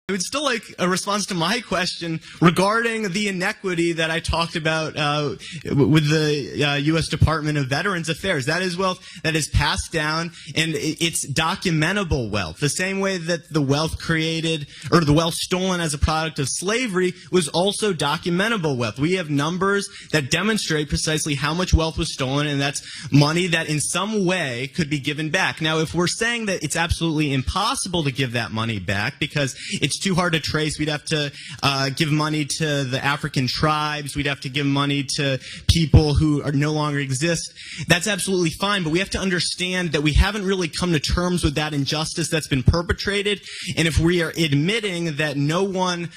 I would still like a response to my question regarding the inequity that I talked about with the U.S. Department of Veterans Affairs. That is wealth that is passed down, and it's documentable wealth. The same way that the wealth created, or the wealth stolen as a product of slavery, was also documentable wealth. We have numbers that demonstrate precisely how much wealth was stolen, and that's money that in some way could be given back. Now, if we're saying that it's absolutely impossible to give that money back because it's too hard to trace, we'd have to give money to the African tribes, we'd have to give money to people who are no longer exist. That's absolutely fine, but we have to understand that we haven't really come to terms with that injustice that's been perpetrated, and if we are admitting that no one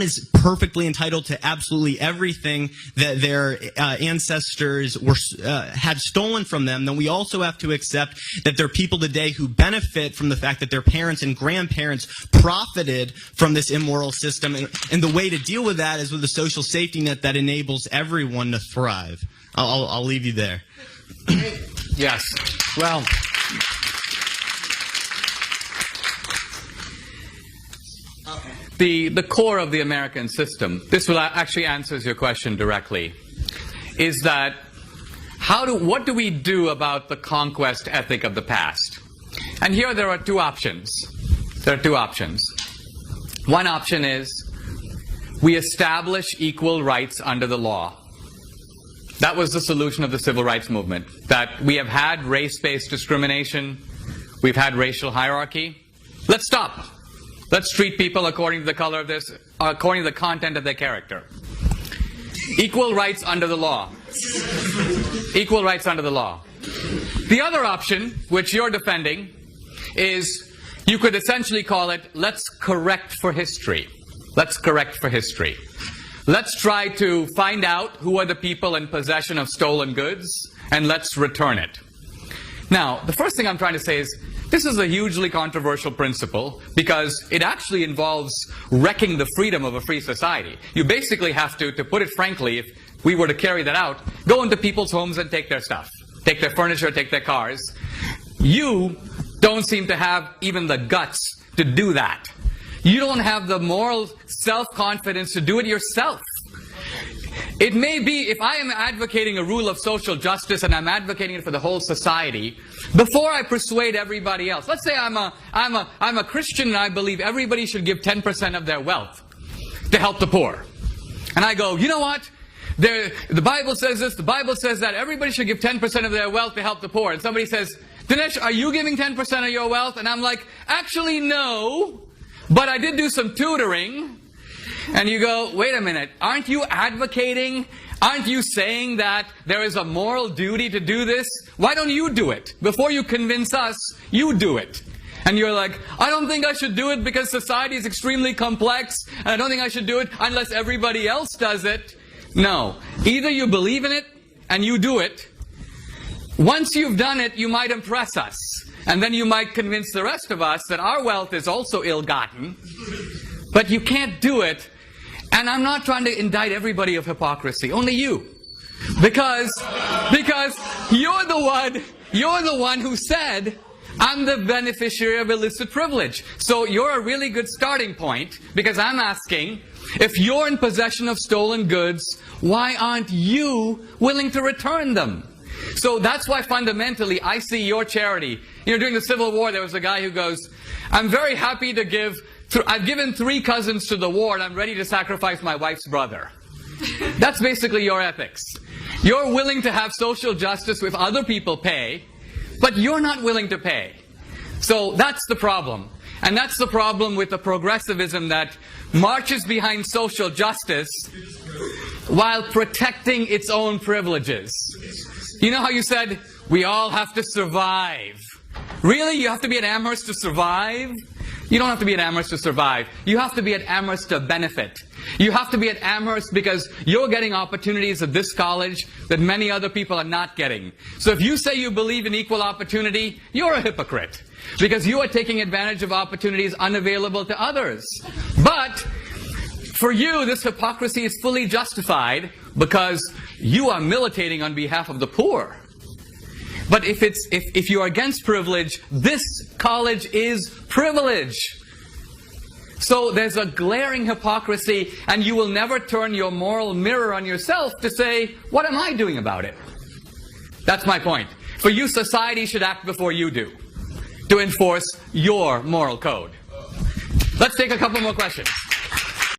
is perfectly entitled to absolutely everything that their ancestors had stolen from them, then we also have to accept that there are people today who benefit from the fact that their parents and grandparents profited from this immoral system. And the way to deal with that is with a social safety net that enables everyone to thrive. I'll leave you there. Yes. Well, the core of the American system, this will actually answers your question directly, is that what do we do about the conquest ethic of the past? And here there are two options. There are two options. One option is we establish equal rights under the law. That was the solution of the civil rights movement, that we have had race-based discrimination, we've had racial hierarchy. Let's stop. Let's treat people according to the color of this, according to the content of their character. Equal rights under the law. Equal rights under the law. The other option, which you're defending, is you could essentially call it, let's correct for history. Let's correct for history. Let's try to find out who are the people in possession of stolen goods, and let's return it. Now, the first thing I'm trying to say is, this is a hugely controversial principle because it actually involves wrecking the freedom of a free society. You basically have to put it frankly, if we were to carry that out, go into people's homes and take their stuff. Take their furniture, take their cars. You don't seem to have even the guts to do that. You don't have the moral self-confidence to do it yourself. It may be, if I am advocating a rule of social justice and I'm advocating it for the whole society, before I persuade everybody else, let's say I'm a Christian and I believe everybody should give 10% of their wealth to help the poor. And I go, you know what? The Bible says this, the Bible says that, everybody should give 10% of their wealth to help the poor. And somebody says, Dinesh, are you giving 10% of your wealth? And I'm like, actually no, but I did do some tutoring. And you go, wait a minute, aren't you advocating, aren't you saying that there is a moral duty to do this? Why don't you do it? Before you convince us, you do it. And you're like, I don't think I should do it because society is extremely complex, and I don't think I should do it unless everybody else does it. No. Either you believe in it and you do it. Once you've done it, you might impress us. And then you might convince the rest of us that our wealth is also ill-gotten. But you can't do it. And I'm not trying to indict everybody of hypocrisy, only you. Because you're the one who said, I'm the beneficiary of illicit privilege. So you're a really good starting point, because I'm asking, if you're in possession of stolen goods, why aren't you willing to return them? So that's why fundamentally I see your charity. You know, during the Civil War, there was a guy who goes, I'm very happy to give, I've given 3 cousins to the war and I'm ready to sacrifice my wife's brother. That's basically your ethics. You're willing to have social justice if other people pay, but you're not willing to pay. So that's the problem. And that's the problem with the progressivism that marches behind social justice while protecting its own privileges. You know how you said, we all have to survive. Really? You have to be at Amherst to survive? You don't have to be at Amherst to survive. You have to be at Amherst to benefit. You have to be at Amherst because you're getting opportunities at this college that many other people are not getting. So if you say you believe in equal opportunity, you're a hypocrite. Because you are taking advantage of opportunities unavailable to others. But for you, this hypocrisy is fully justified because you are militating on behalf of the poor. But if you are against privilege, this college is privilege. So there's a glaring hypocrisy, and you will never turn your moral mirror on yourself to say, what am I doing about it? That's my point. For you, society should act before you do, to enforce your moral code. Let's take a couple more questions.